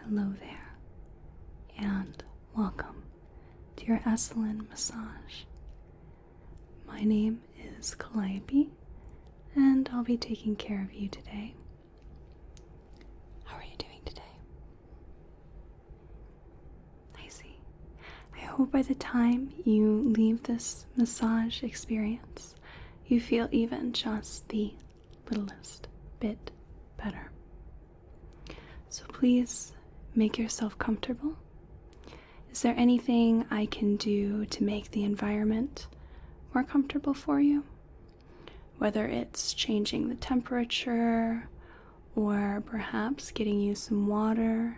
Hello there, and welcome to your Esalen Massage. My name is Calliope, and I'll be taking care of you today. How are you doing today? I see. I hope by the time you leave this massage experience, you feel even just the littlest bit better. So please make yourself comfortable. Is there anything I can do to make the environment more comfortable for you? Whether it's changing the temperature, or perhaps getting you some water,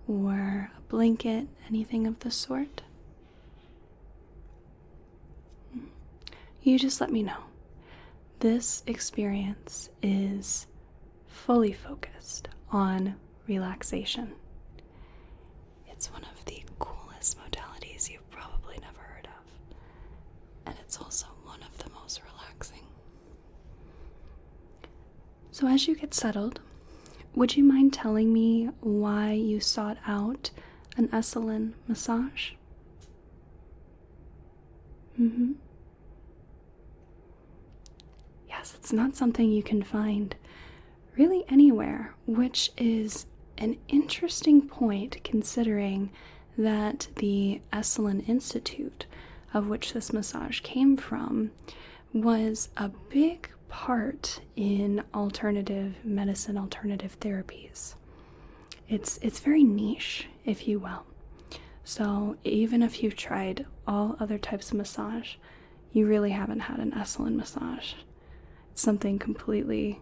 or a blanket, anything of the sort? You just let me know. This experience is fully focused on relaxation. It's one of the coolest modalities you've probably never heard of, and it's also one of the most relaxing. So as you get settled, would you mind telling me why you sought out an Esalen massage? Yes, it's not something you can find really anywhere, which is an interesting point considering that the Esalen Institute, of which this massage came from, was a big part in alternative medicine, alternative therapies. It's very niche, if you will. So even if you've tried all other types of massage, you really haven't had an Esalen massage. It's something completely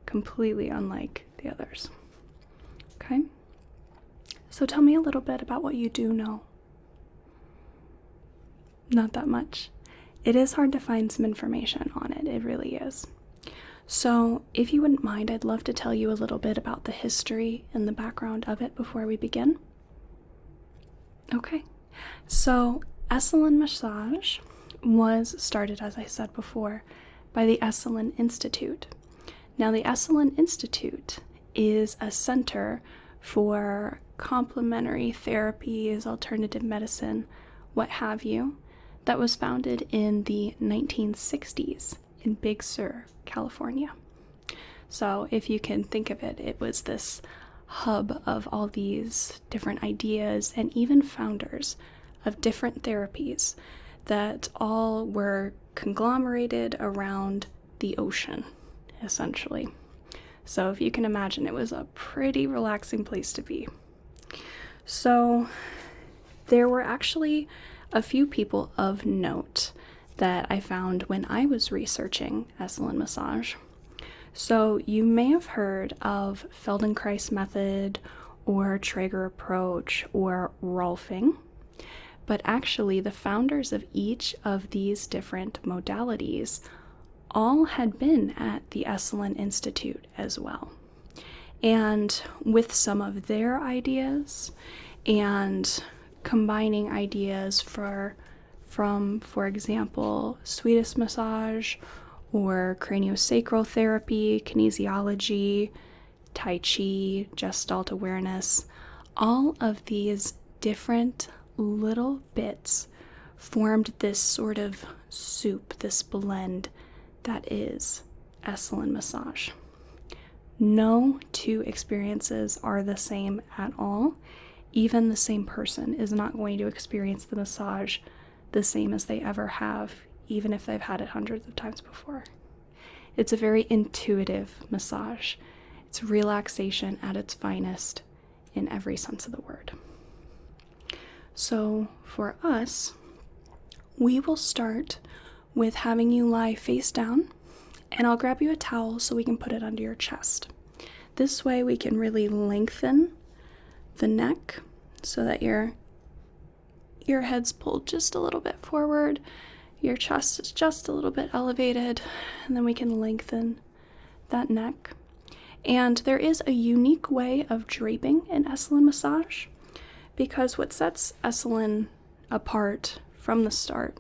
unlike the others. Okay? So tell me a little bit about what you do know. Not that much. It is hard to find some information on it. It really is. So if you wouldn't mind, I'd love to tell you a little bit about the history and the background of it before we begin. Okay. So Esalen Massage was started, as I said before, by the Esalen Institute. Now, the Esalen Institute is a center for complementary therapies, alternative medicine, what have you, that was founded in the 1960s in Big Sur, California. So if you can think of it, it was this hub of all these different ideas and even founders of different therapies that all were conglomerated around the ocean, essentially. So if you can imagine, it was a pretty relaxing place to be. So there were actually a few people of note that I found when I was researching Esalen Massage. So you may have heard of Feldenkrais Method or Trager Approach or Rolfing, but actually the founders of each of these different modalities all had been at the Esalen Institute as well. And with some of their ideas and combining ideas from, for example, Swedish massage or craniosacral therapy, kinesiology, tai chi, gestalt awareness, all of these different little bits formed this sort of soup, this blend that is Esalen Massage. No two experiences are the same at all. Even the same person is not going to experience the massage the same as they ever have, even if they've had it hundreds of times before. It's a very intuitive massage. It's relaxation at its finest in every sense of the word. So for us, we will start with having you lie face down, and I'll grab you a towel so we can put it under your chest. This way we can really lengthen the neck so that your head's pulled just a little bit forward, your chest is just a little bit elevated, and then we can lengthen that neck. And there is a unique way of draping in Esalen Massage, because what sets Esalen apart from the start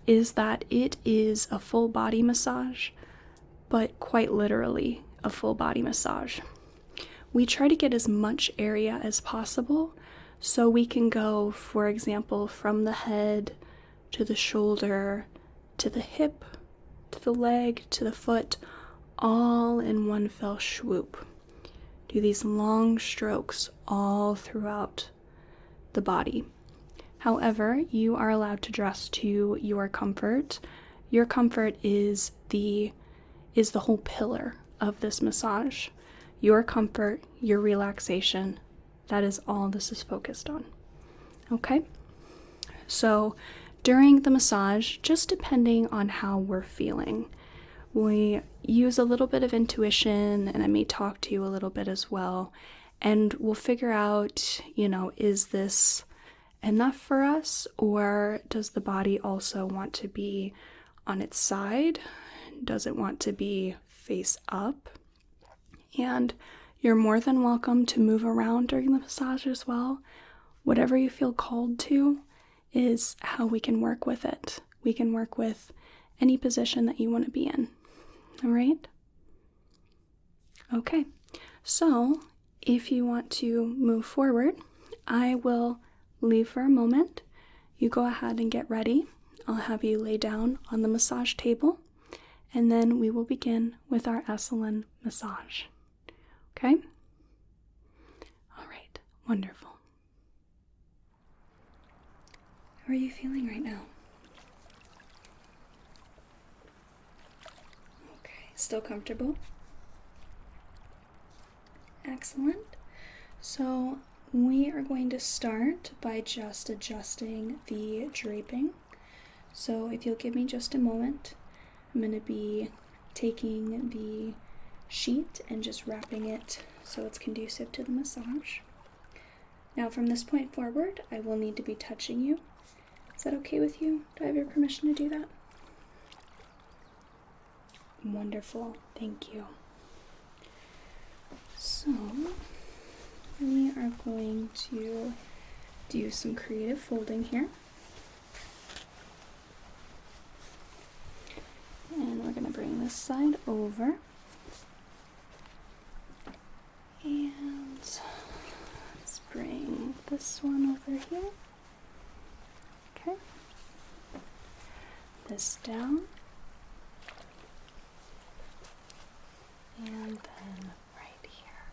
is that it is a full body massage, but quite literally a full body massage. we try to get as much area as possible, so we can go, for example, from the head to the shoulder, to the hip, to the leg, to the foot, all in one fell swoop. Do these long strokes all throughout the body. However, you are allowed to dress to your comfort. Your comfort is the whole pillar of this massage. Your comfort, your relaxation, that is all this is focused on. Okay? So during the massage, just depending on how we're feeling, we use a little bit of intuition, and I may talk to you a little bit as well, and we'll figure out, is this enough for us, or does the body also want to be on its side? Does it want to be face up? And you're more than welcome to move around during the massage as well. Whatever you feel called to is how we can work with it. We can work with any position that you want to be in. All right? Okay. So if you want to move forward, I will leave for a moment. You go ahead and get ready. I'll have you lay down on the massage table, and then we will begin with our Esalen massage. Okay? All right. Wonderful. How are you feeling right now? Okay. Still comfortable? Excellent. So we are going to start by just adjusting the draping. So if you'll give me just a moment, I'm going to be taking the sheet and just wrapping it so it's conducive to the massage. Now from this point forward, I will need to be touching you. Is that okay with you? Do I have your permission to do that? Wonderful. Thank you. So we are going to do some creative folding here. And we're going to bring this side over. And let's bring this one over here. Okay. This down. And then right here.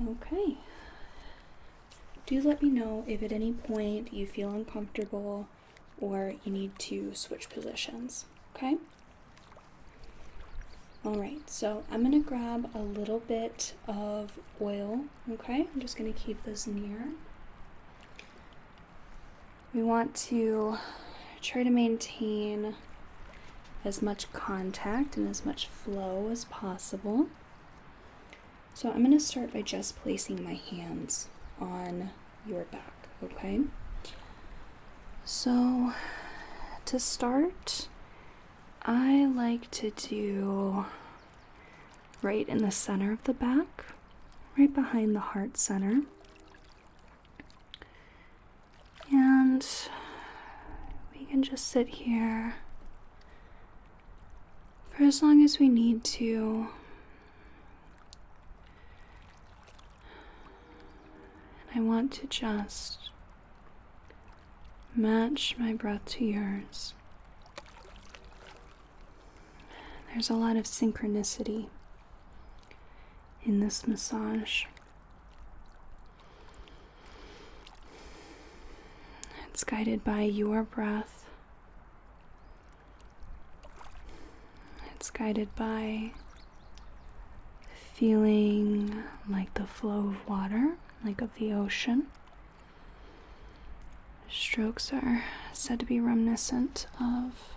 Okay. Do let me know if at any point you feel uncomfortable or you need to switch positions, okay? All right, so I'm gonna grab a little bit of oil, okay? I'm just gonna keep this near. We want to try to maintain as much contact and as much flow as possible. So I'm gonna start by just placing my hands on your back, okay? So to start, I like to do right in the center of the back, right behind the heart center. And we can just sit here for as long as we need to. And I want to just match my breath to yours. There's a lot of synchronicity in this massage. It's guided by your breath. It's guided by feeling like the flow of water, like of the ocean. Strokes are said to be reminiscent of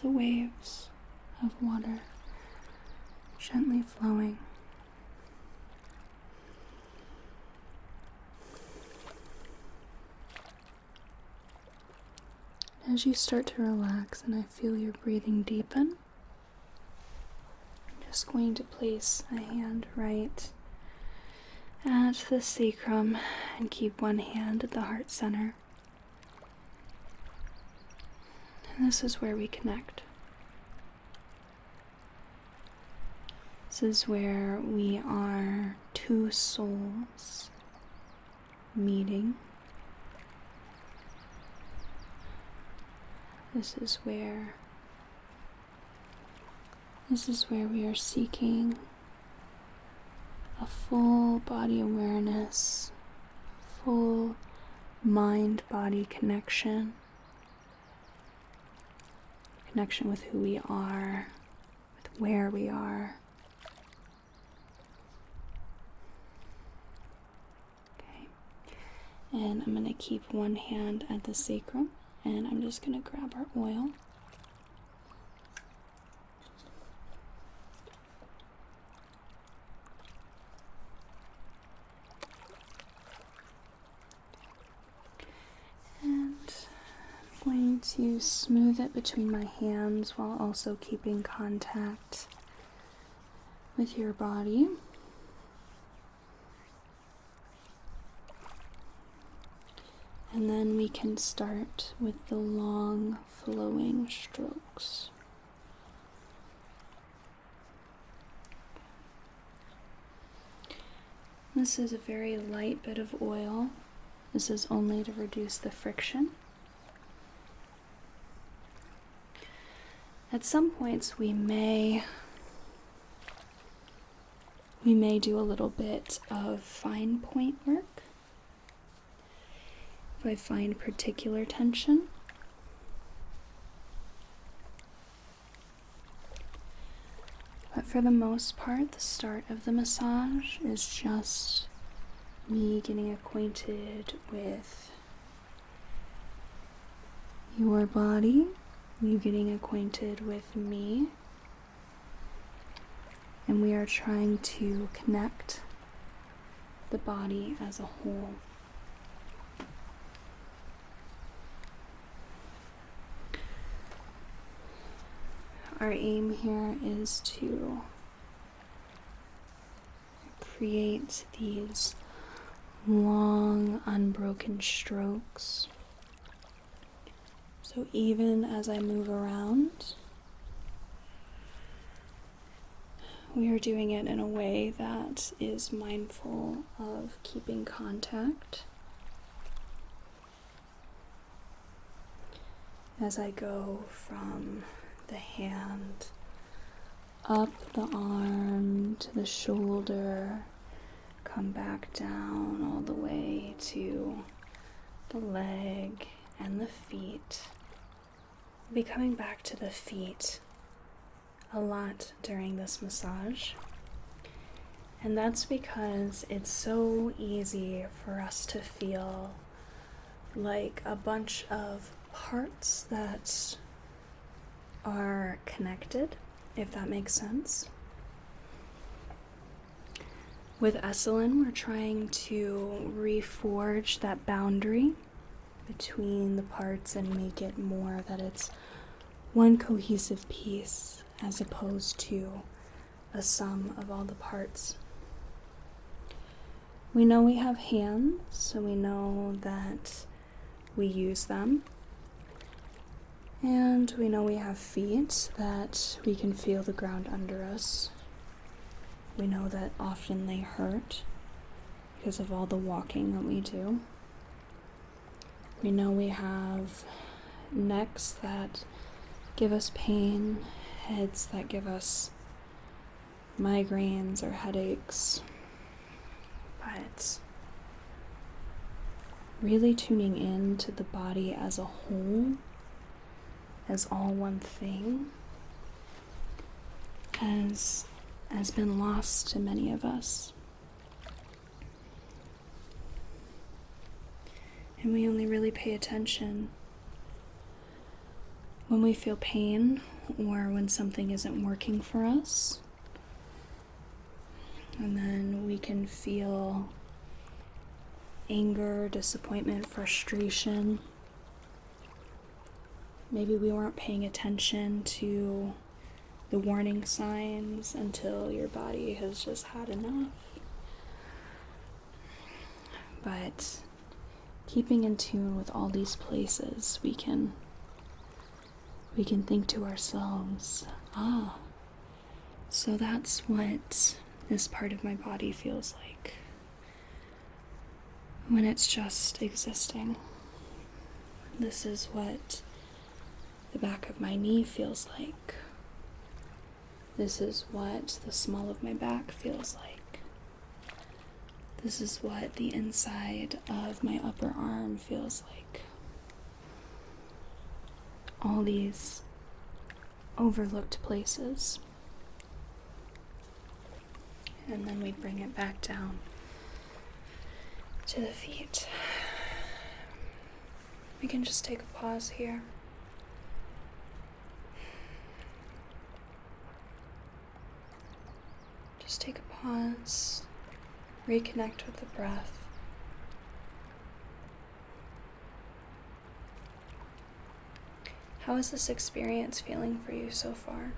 the waves of water gently flowing. As you start to relax and I feel your breathing deepen, I'm just going to place a hand right at the sacrum and keep one hand at the heart center. And this is where we connect. This is where we are two souls meeting. This is where we are seeking a full body awareness, full mind-body connection with who we are, with where we are. Okay, and I'm going to keep one hand at the sacrum, and I'm just going to grab our oil. Going to smooth it between my hands while also keeping contact with your body. And then we can start with the long flowing strokes. This is a very light bit of oil. This is only to reduce the friction. At some points we may do a little bit of fine point work if I find particular tension. But for the most part, the start of the massage is just me getting acquainted with your body, you getting acquainted with me, and we are trying to connect the body as a whole. Our aim here is to create these long, unbroken strokes. So even as I move around, we are doing it in a way that is mindful of keeping contact. As I go from the hand up the arm to the shoulder, come back down all the way to the leg and the feet. I'll be coming back to the feet a lot during this massage, and that's because it's so easy for us to feel like a bunch of parts that are connected, if that makes sense. With Esalen, we're trying to reforge that boundary between the parts and make it more that it's one cohesive piece as opposed to a sum of all the parts. We know we have hands, so we know that we use them. And we know we have feet, that we can feel the ground under us. We know that often they hurt because of all the walking that we do. We know we have necks that give us pain, heads that give us migraines or headaches. But really tuning in to the body as a whole, as all one thing, has been lost to many of us. And we only really pay attention when we feel pain or when something isn't working for us. And then we can feel anger, disappointment, frustration. Maybe we weren't paying attention to the warning signs until your body has just had enough. But keeping in tune with all these places, we can think to ourselves, So that's what this part of my body feels like when it's just existing. This is what the back of my knee feels like. This is what the small of my back feels like. This is what the inside of my upper arm feels like. All these overlooked places. And then we bring it back down to the feet. We can just take a pause here. Just take a pause, reconnect with the breath. How is this experience feeling for you so far?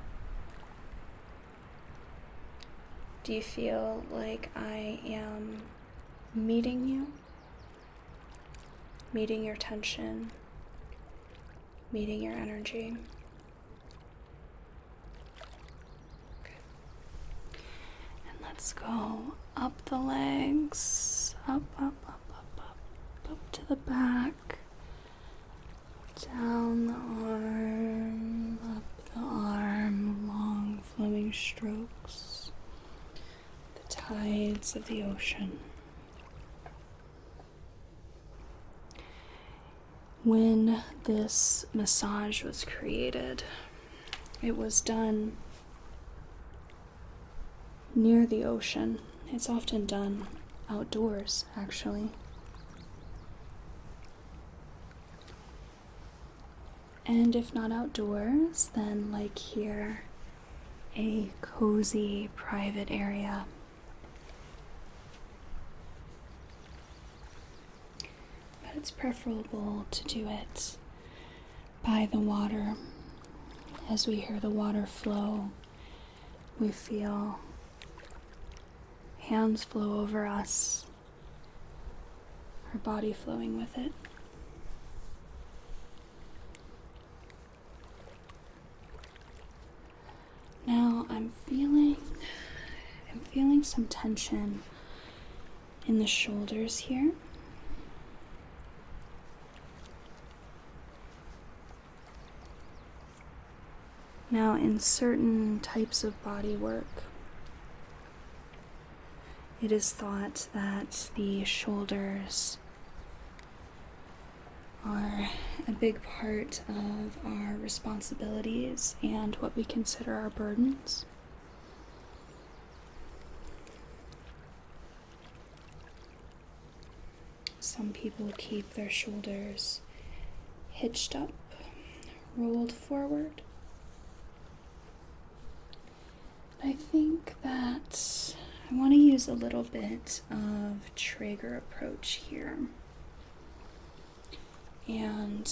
Do you feel like I am meeting you? Meeting your tension? Meeting your energy? Okay. And let's go up the legs, up to the back, down the arm, up the arm, long flowing strokes. Tides of the ocean. When this massage was created, it was done near the ocean. It's often done outdoors, actually. And if not outdoors, then like here, a cozy private area. It's preferable to do it by the water. As we hear the water flow, we feel hands flow over us, our body flowing with it. Now I'm feeling some tension in the shoulders here. Now, in certain types of body work, it is thought that the shoulders are a big part of our responsibilities and what we consider our burdens. Some people keep their shoulders hitched up, rolled forward. I think that I want to use a little bit of Trager Approach here. And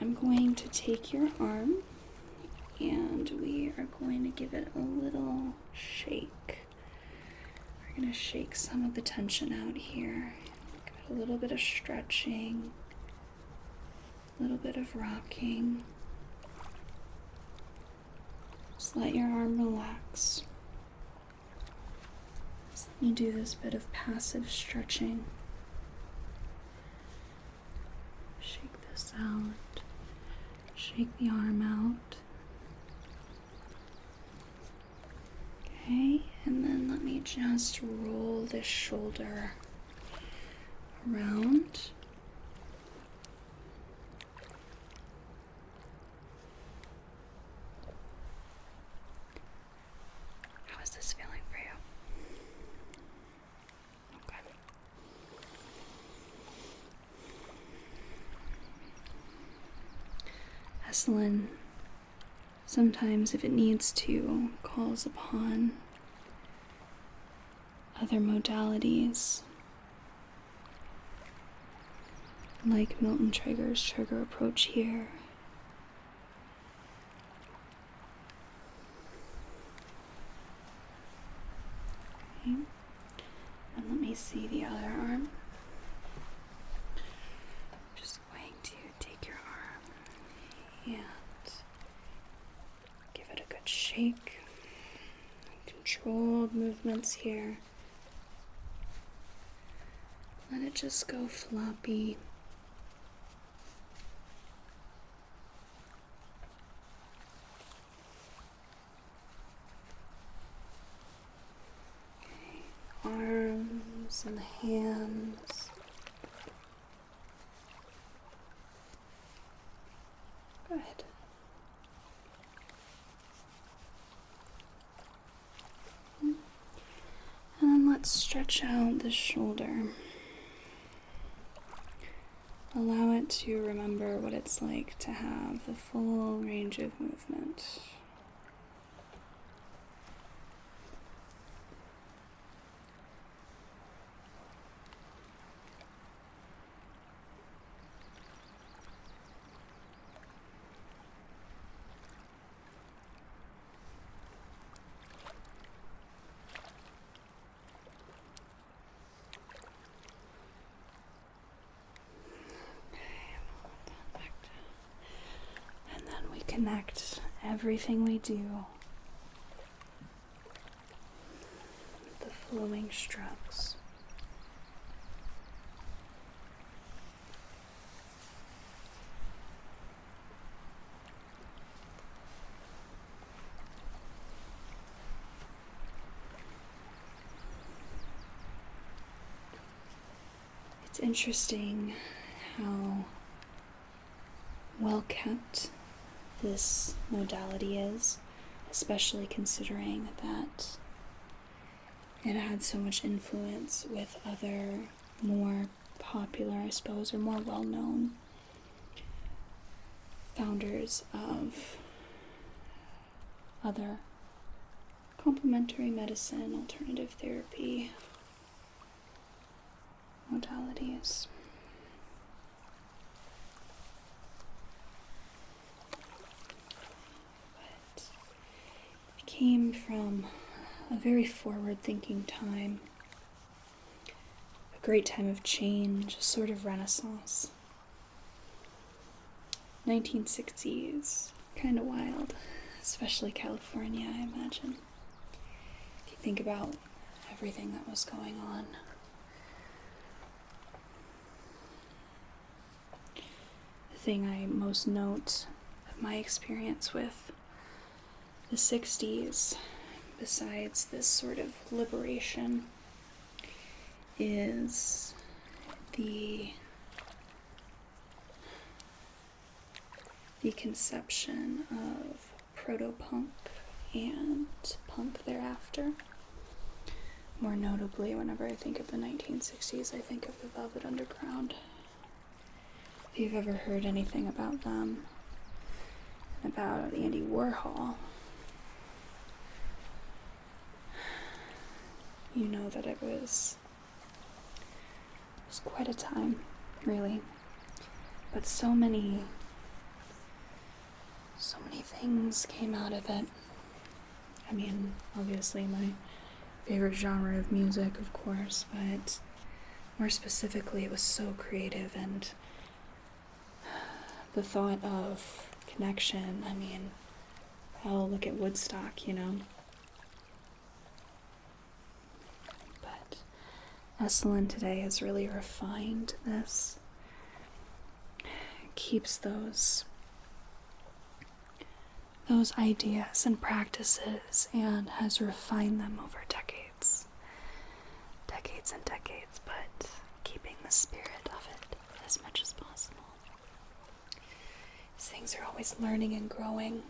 I'm going to take your arm and we are going to give it a little shake. We're going to shake some of the tension out here. Got a little bit of stretching, a little bit of rocking. Just let your arm relax. Just let me do this bit of passive stretching. Shake this out. Shake the arm out. Okay, and then let me just roll this shoulder around. How is this feeling for you? Okay. Esalen, sometimes if it needs to, calls upon other modalities like Milton Trager's Trager Approach here. Okay. And let me see the other arm. Just going to take your arm and give it a good shake. controlled movements here. Let it just go floppy. Okay. Arms and the hands. Good. And then let's stretch out the shoulder. Allow it to remember what it's like to have the full range of movement. Connect everything we do with the flowing strokes. It's interesting how well kept this modality is, especially considering that it had so much influence with other more popular, I suppose, or more well-known founders of other complementary medicine, alternative therapy modalities. Came from a very forward-thinking time, a great time of change, a sort of renaissance. 1960s, kind of wild, especially California, I imagine. If you think about everything that was going on. The thing I most note of my experience with the 60s, besides this sort of liberation, is the conception of proto-punk and punk thereafter. More notably, whenever I think of the 1960s, I think of the Velvet Underground. If you've ever heard anything about them, about Andy Warhol, you know that it was quite a time, really. But so many things came out of it. I mean, obviously my favorite genre of music, of course, but more specifically, it was so creative, and the thought of connection, I mean, hell, look at Woodstock, you know? Esalen today has really refined this, keeps those ideas and practices, and has refined them over decades and decades, but keeping the spirit of it as much as possible. These things are always learning and growing.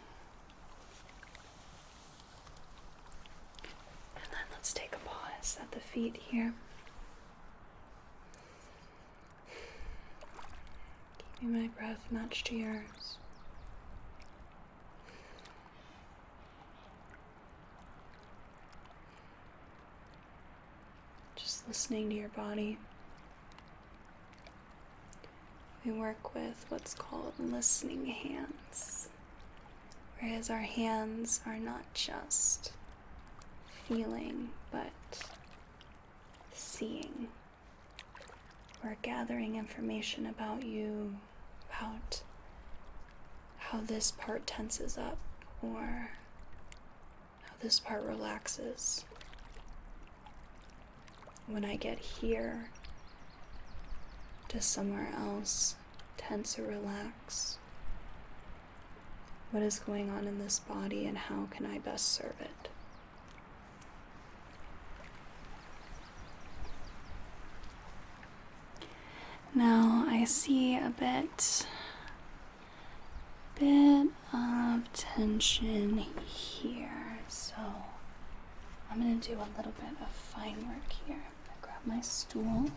And then let's take a pause at the feet here. Keeping my breath matched to yours. Just listening to your body. We work with what's called listening hands, whereas our hands are not just feeling, but seeing. We're gathering information about you, about how this part tenses up, or how this part relaxes. When I get here, does somewhere else tense or relax? What is going on in this body and how can I best serve it? Now I see a bit of tension here, so I'm going to do a little bit of fine work here. I'm going to grab my stool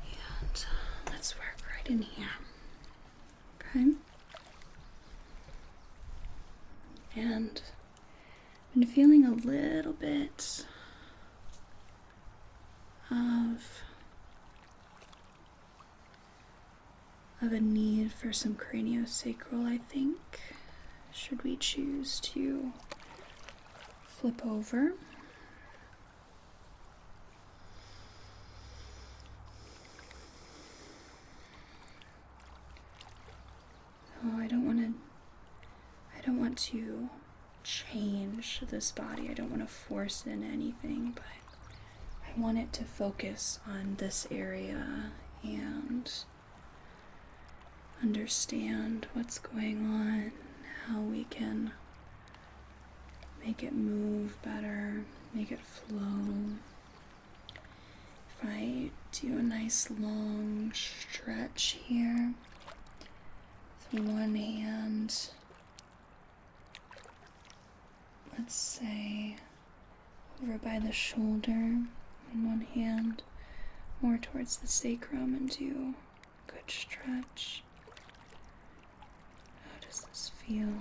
and let's work right in here. Okay? And I've been feeling a little bit of a need for some craniosacral, I think, should we choose to flip over. Oh, I don't want to change this body. I don't want to force in anything, but I want it to focus on this area and understand what's going on, how we can make it move better, make it flow. If I do a nice long stretch here with one hand, let's say over by the shoulder, and one hand more towards the sacrum, and do a good stretch. How does this feel?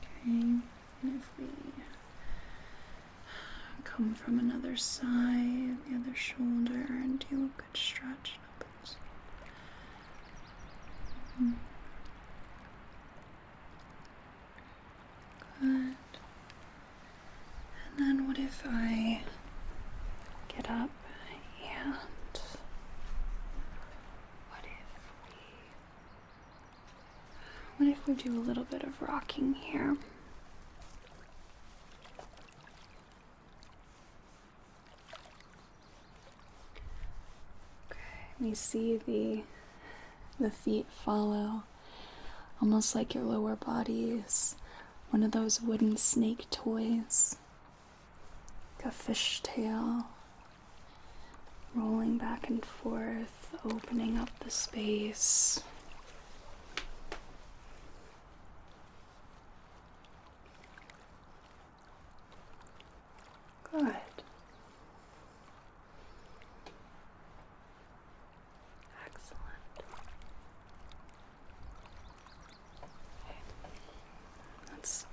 Okay, and if we come from another side, the other shoulder, and do a good stretch. Good. And then what if I get up and what if we do a little bit of rocking here? Okay, we see the feet follow, almost like your lower body is one of those wooden snake toys, like a fishtail, rolling back and forth, opening up the space. Good. Excellent. Okay. Let's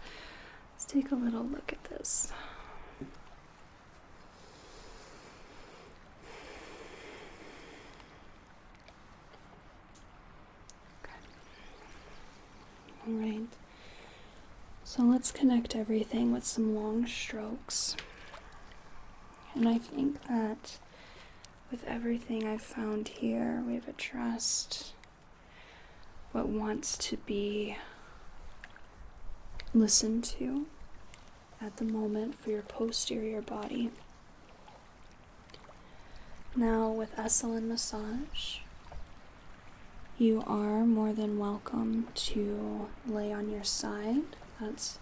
take a little look at this. Okay. All right. So let's connect everything with some long strokes. And I think that with everything I've found here, we've addressed what wants to be listened to at the moment for your posterior body. Now with Esalen Massage, you are more than welcome to lay on your side. That's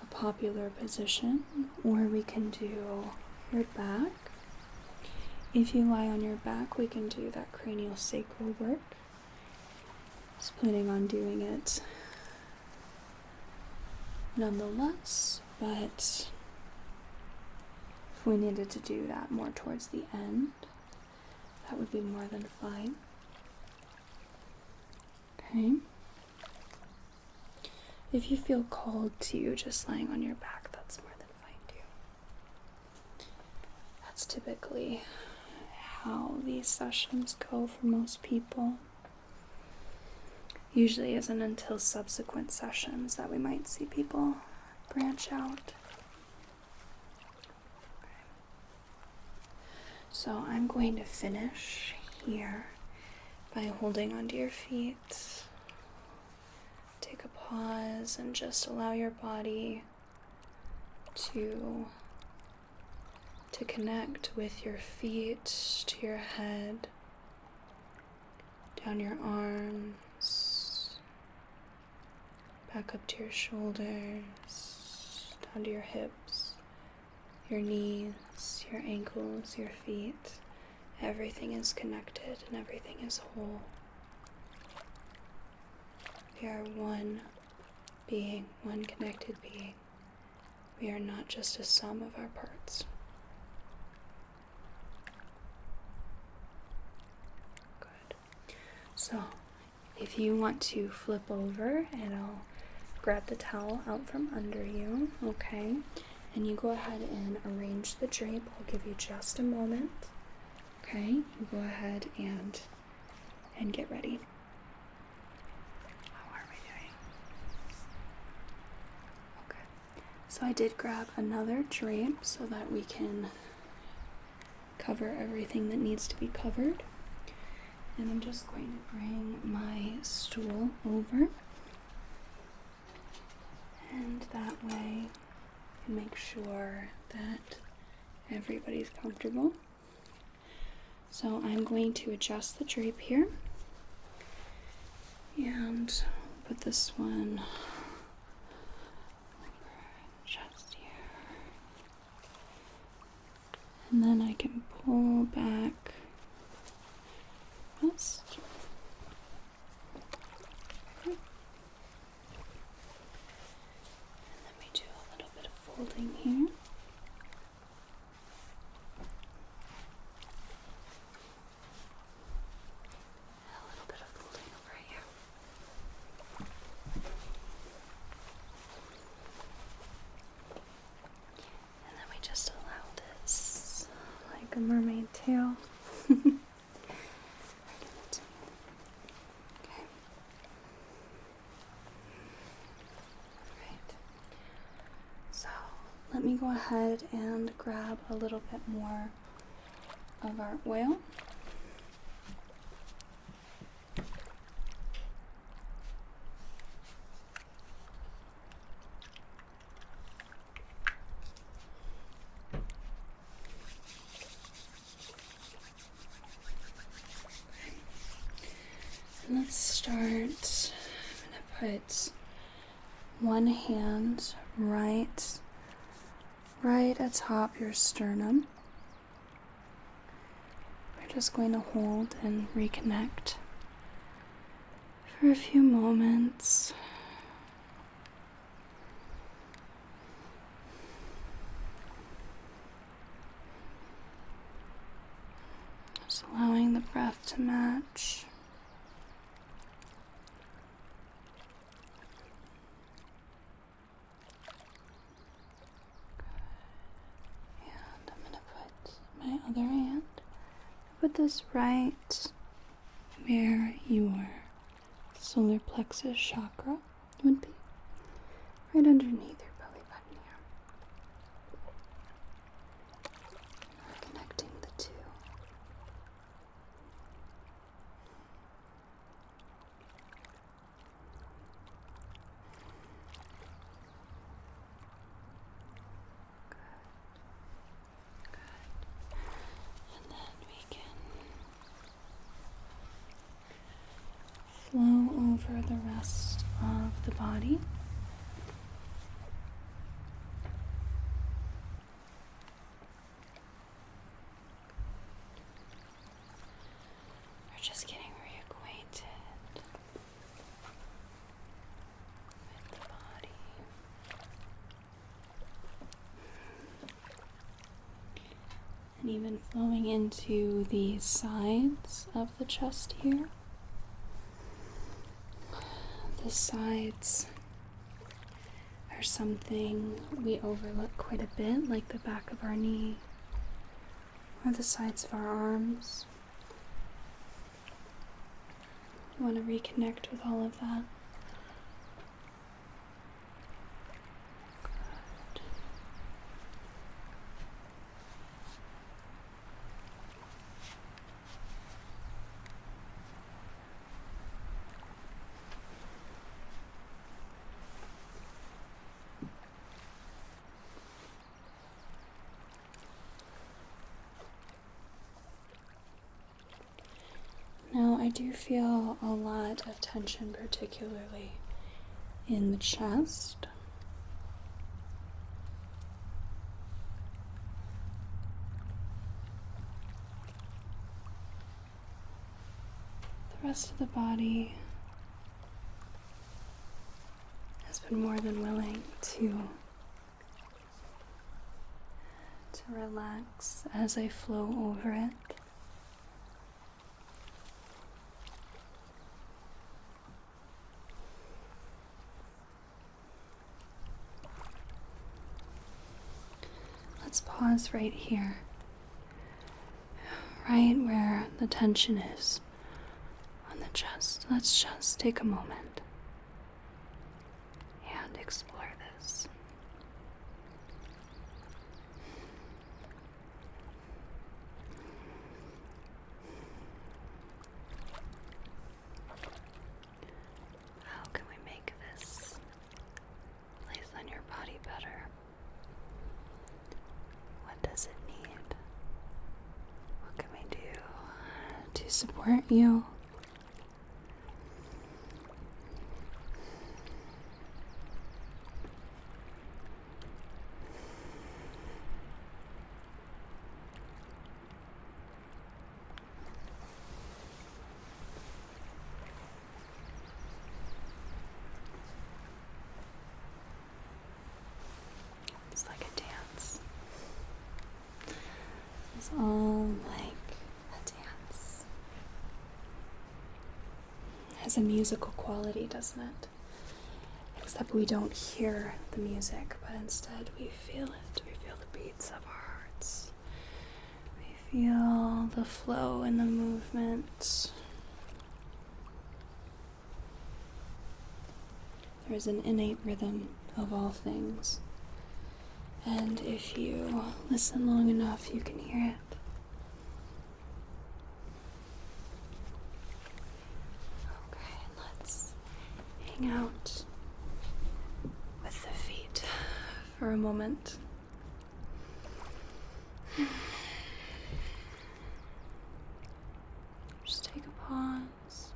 a popular position. Or we can do your back. If you lie on your back, we can do that craniosacral work. Just planning on doing it nonetheless, but if we needed to do that more towards the end, that would be more than fine. Okay. If you feel called to just lying on your back, that's more than fine too. That's typically how these sessions go for most people. Usually isn't until subsequent sessions that we might see people branch out. Okay. So I'm going to finish here by holding onto your feet. Take take a pause and just allow your body to connect with your feet, to your head, down your arms, back up to your shoulders, down to your hips, your knees, your ankles, your feet. Everything is connected and everything is whole. We are one being, one connected being. We are not just a sum of our parts. Good. So, if you want to flip over, and I'll grab the towel out from under you, okay? And you go ahead and arrange the drape. I'll give you just a moment. Okay, you go ahead and get ready. How are we doing? Okay, so I did grab another drape so that we can cover everything that needs to be covered. And I'm just going to bring my stool over. And that way, make sure that everybody's comfortable. So I'm going to adjust the drape here and put this one over just here. And then I can pull back this. Okay. And then we do a little bit of folding here. A mermaid tail. Okay. Right. So let me go ahead and grab a little bit more of our oil. Let's start. I'm going to put one hand right atop your sternum. We're just going to hold and reconnect for a few moments. Just allowing the breath to match. Other hand, put this right where your solar plexus chakra would be, right underneath your belly button here. We're connecting the two. Flow over the rest of the body. We're just getting reacquainted with the body. And even flowing into the sides of the chest here. The sides are something we overlook quite a bit, like the back of our knee or the sides of our arms. We want to reconnect with all of that. Good. I do feel a lot of tension, particularly in the chest. The rest of the body has been more than willing to relax as I flow over it. Let's pause right here, right where the tension is on the chest. Let's just take a moment and explore this. How can we make this place on your body better? What does it need? What can we do to support you? It's like a dance. It's all like a dance. It has a musical quality, doesn't it? Except we don't hear the music, but instead we feel it. We feel the beats of our hearts. We feel the flow and the movement. There's an innate rhythm of all things. And if you listen long enough, you can hear it. Okay, let's hang out with the feet for a moment. Just take a pause.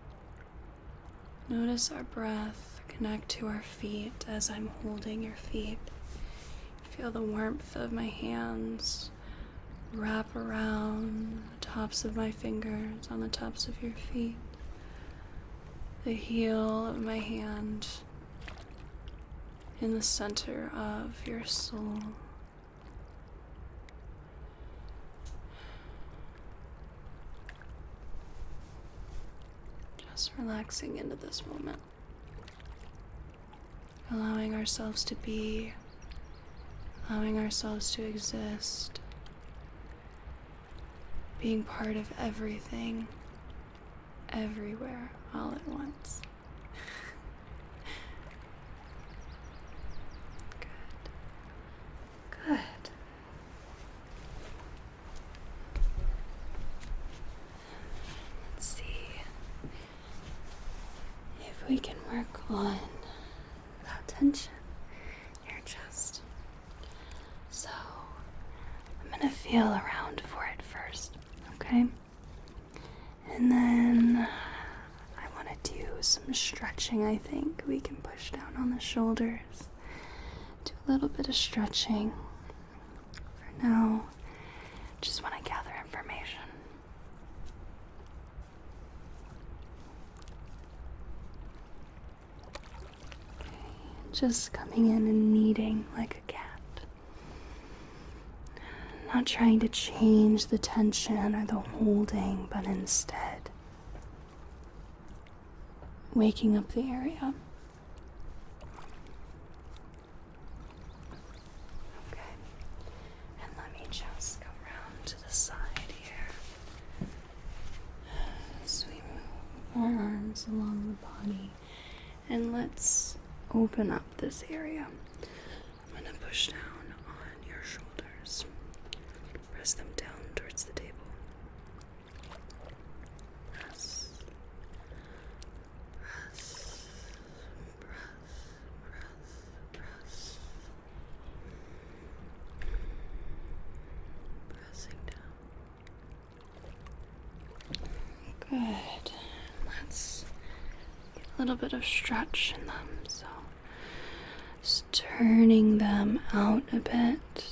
Notice our breath. Connect to our feet as I'm holding your feet. Feel the warmth of my hands wrap around the tops of my fingers on the tops of your feet. The heel of my hand in the center of your soul. Just relaxing into this moment. Allowing ourselves to be, allowing ourselves to exist, being part of everything, everywhere, all at once. Good. Good. Let's see if we can work on that tension in your chest. So, I'm gonna feel around for it first, okay? And then I want to do some stretching. I think we can push down on the shoulders, do a little bit of stretching. For now, just want to gather information. Okay, just coming in and kneading like a cat. Not trying to change the tension or the holding, but instead waking up the area. Okay, and let me just come around to the side here. As we move our arms along the body, and let's open up this area. I'm gonna push down on your shoulders. Press them down towards the table. Press. Press. Press. Press. Pressing down. Good. little bit of stretch in them, so just turning them out a bit.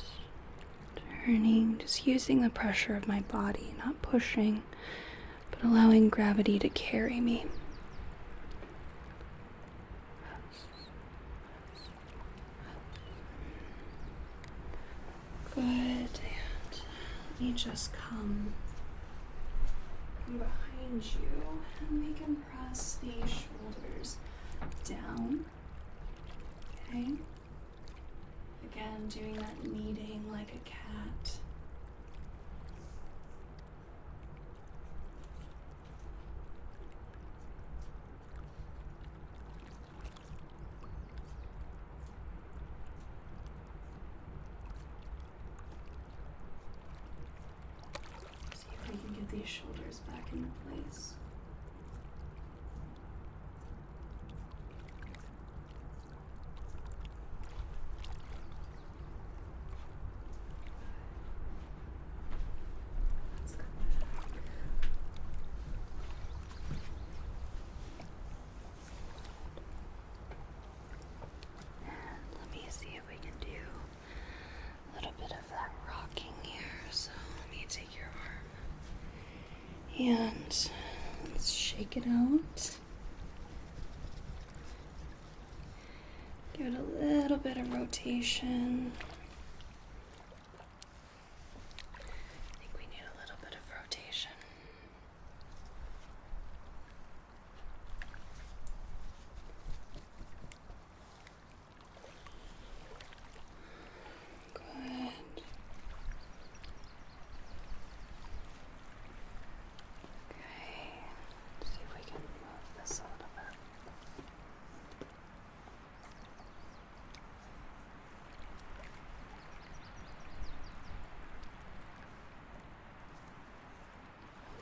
Turning, just using the pressure of my body, not pushing, but allowing gravity to carry me. Good. And let me just come behind you and we can press the shoulders down. Okay. Again, doing that kneading like a cat. See if we can get these shoulders back into place. And let's shake it out. Give it a little bit of rotation. I think we need a little bit of rotation. Good. See if we can move this a little bit.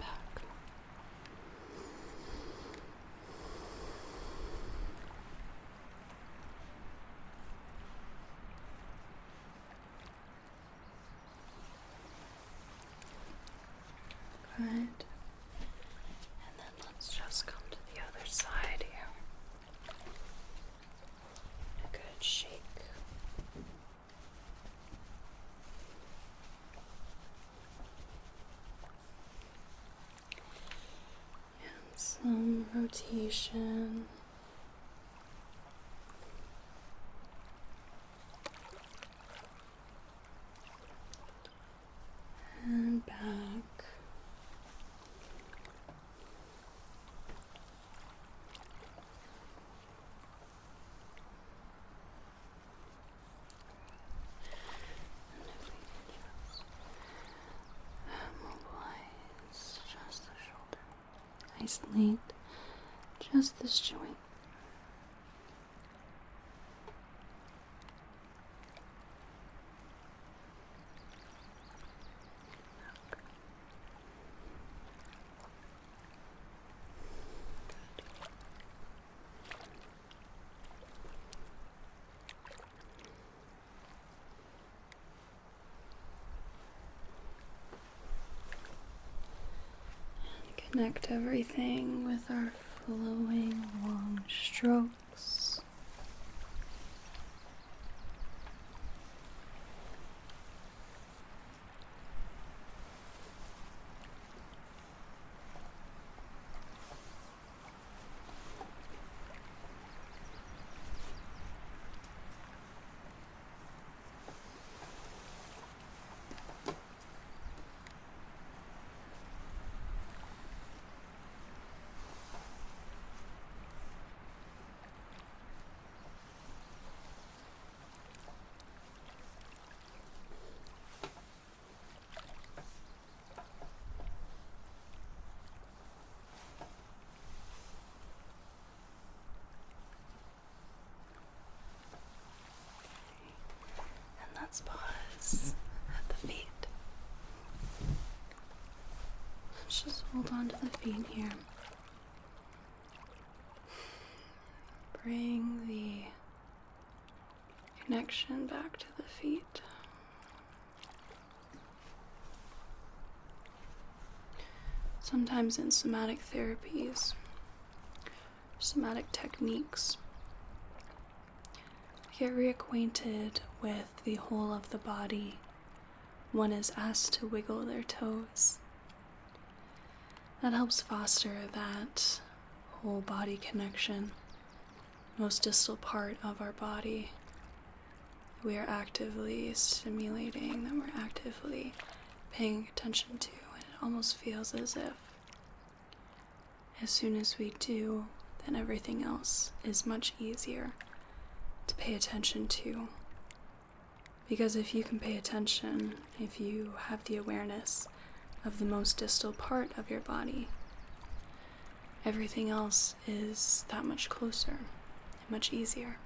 Back. Good. Just come to the other side here. A good shake. And some rotation. And back. Isolate just this joint. Connect everything with our flowing long strokes. Let's pause at the feet. Let's just hold on to the feet here. Bring the connection back to the feet. Sometimes in somatic therapies, somatic techniques. To get reacquainted with the whole of the body, one is asked to wiggle their toes. That helps foster that whole body connection, most distal part of our body. We are actively stimulating, that we're actively paying attention to, and it almost feels as if as soon as we do, then everything else is much easier to pay attention to. Because if you can pay attention, if you have the awareness of the most distal part of your body, everything else is that much closer and much easier.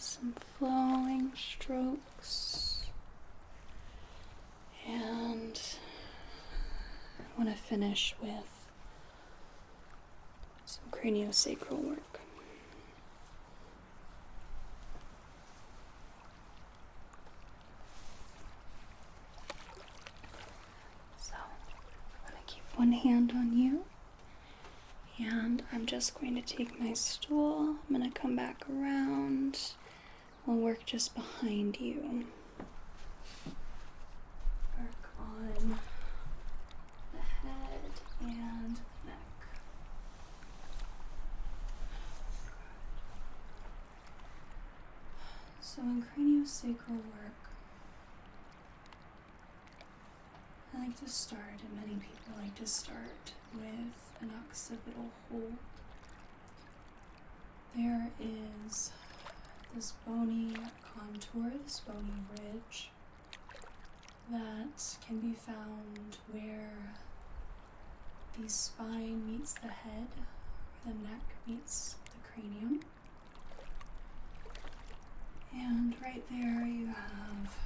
Some flowing strokes, and I want to finish with some craniosacral work. So I'm going to keep one hand on you, and I'm just going to take my stool. I'm going to come back around. We'll work just behind you. Work on the head and the neck. So in craniosacral work, I like to start, and many people like to start, with an occipital hold. There is this bony contour, this bony ridge that can be found where the spine meets the head, or the neck meets the cranium. And right there you have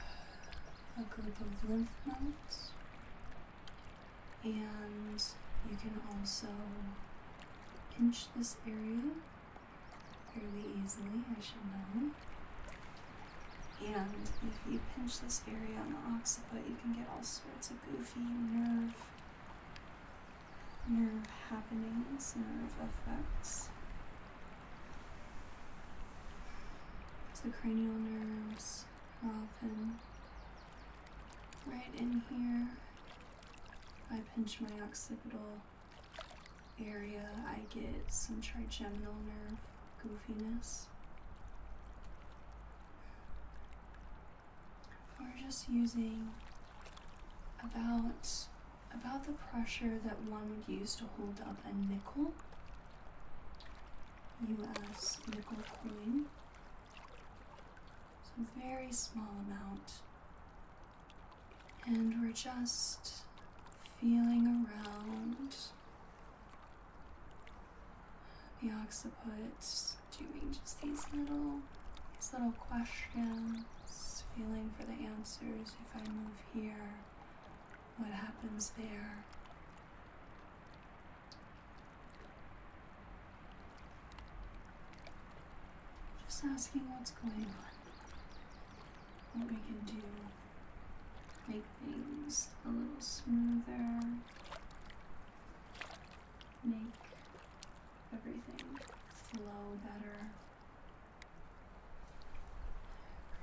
a group of lymph nodes, and you can also pinch this area fairly easily, I should know. And if you pinch this area on the occiput, you can get all sorts of goofy nerve happenings, nerve effects. The cranial nerves are often right in here. If I pinch my occipital area, I get some trigeminal nerve goofiness. We're just using about the pressure that one would use to hold up a nickel, US nickel coin. So a very small amount. And we're just feeling around the occiput, doing just these little questions, feeling for the answers. If I move here, what happens there? Just asking what's going on, what we can do, make things a little smoother, make everything flow better.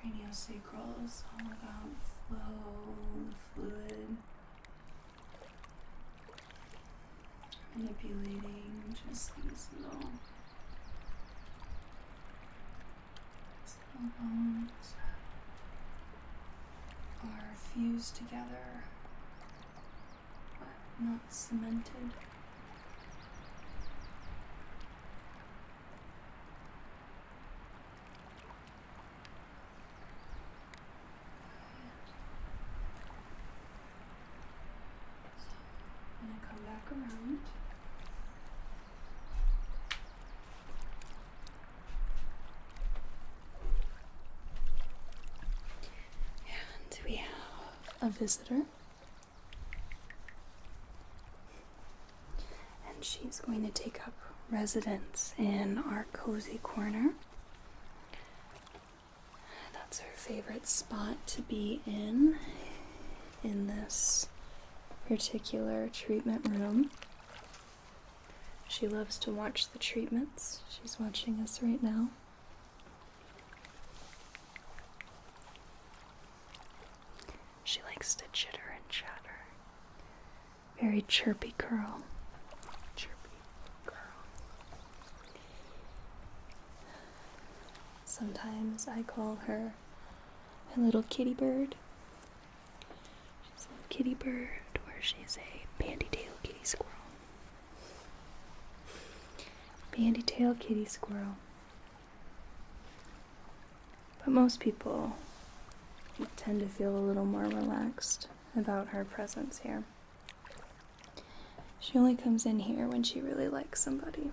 Craniosacral is all about flow, fluid, manipulating just these little bones are fused together but not cemented. I'm going to come back around. a visitor. And she's going to take up residence in our cozy corner. That's her favorite spot to be in this particular treatment room. She loves to watch the treatments. She's watching us right now. She likes to chitter and chatter. Very chirpy girl. Chirpy girl. Sometimes I call her a little kitty bird. She's a little kitty bird, or she's a bandy-tailed kitty squirrel. Bandy-tailed kitty squirrel. But most people tend to feel a little more relaxed about her presence here. She only comes in here when she really likes somebody.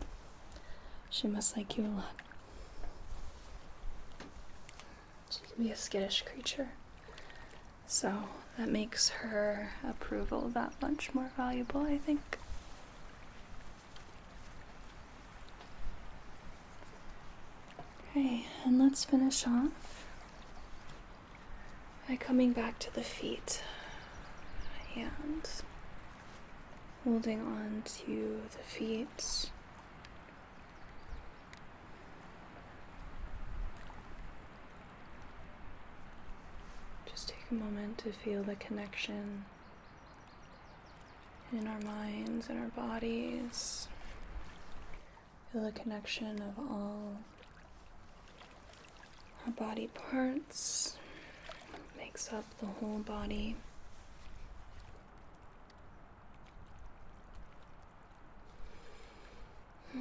She must like you a lot. She can be a skittish creature. So that makes her approval that much more valuable, I think. Okay, and let's finish off by coming back to the feet and holding on to the feet. Just take a moment to feel the connection in our minds and our bodies. Feel the connection of all our body parts. Makes up the whole body. Now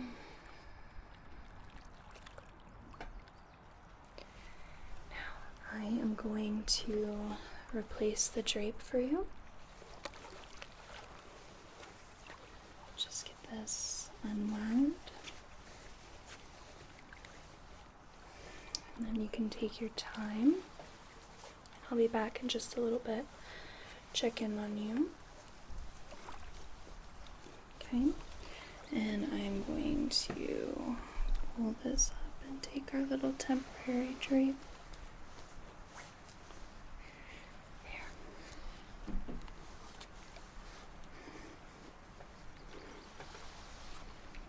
I am going to replace the drape for you. Just get this unwound. And then you can take your time. I'll be back in just a little bit. Check in on you. Okay. And I'm going to pull this up and take our little temporary drape. There.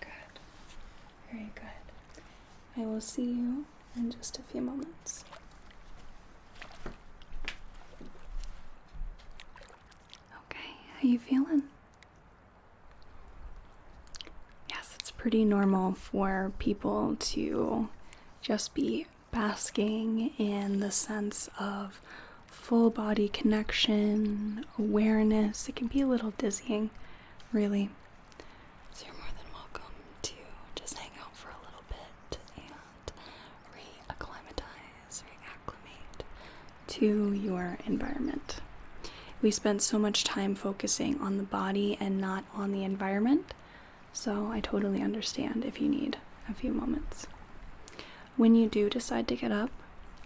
Good. Very good. I will see you in just a few moments. How you feeling? Yes, it's pretty normal for people to just be basking in the sense of full body connection, awareness. It can be a little dizzying, really. So you're more than welcome to just hang out for a little bit and reacclimate to your environment. We spend so much time focusing on the body and not on the environment, so I totally understand if you need a few moments. When you do decide to get up,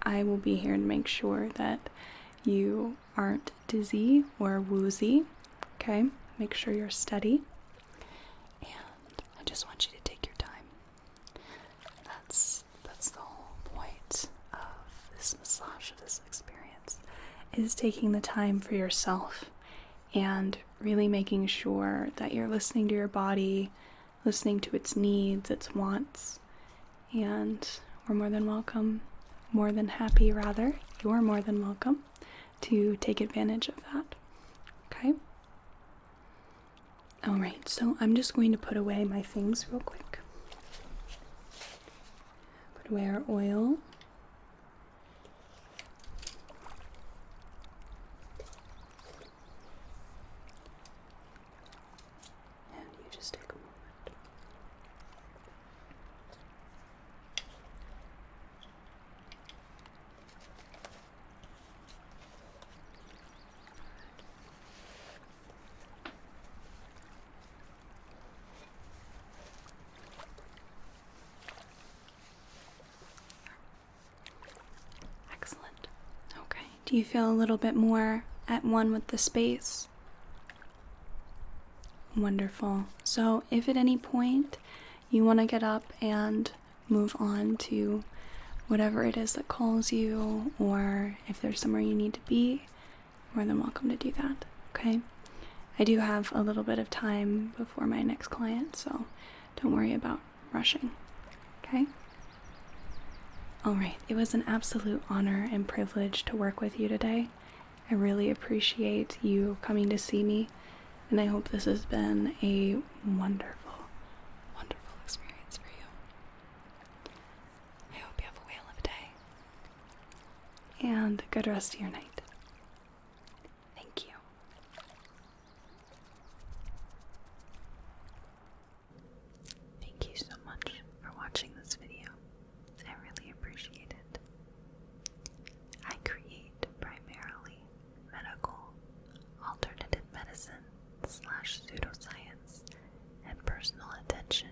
I will be here to make sure that you aren't dizzy or woozy, okay? Make sure you're steady, and I just want you to take your time. That's the whole point of this massage, of this experience. Is taking the time for yourself and really making sure that you're listening to your body, listening to its needs, its wants, and we're more than welcome, more than happy rather, you're more than welcome to take advantage of that, okay? Alright, so I'm just going to put away my things real quick. Put away our oil. Just take a moment. Excellent. Okay. Do you feel a little bit more at one with the space? Wonderful. So if at any point you want to get up and move on to whatever it is that calls you, or if there's somewhere you need to be, more than welcome to do that, okay? I do have a little bit of time before my next client, so don't worry about rushing, okay? Alright, it was an absolute honor and privilege to work with you today. I really appreciate you coming to see me, and I hope this has been a wonderful, wonderful experience for you. I hope you have a whale of a day, and a good rest of your night. Thank you. Thank you so much for watching this video. I really appreciate it. I create primarily medical, alternative medicine / pseudoscience and personal attention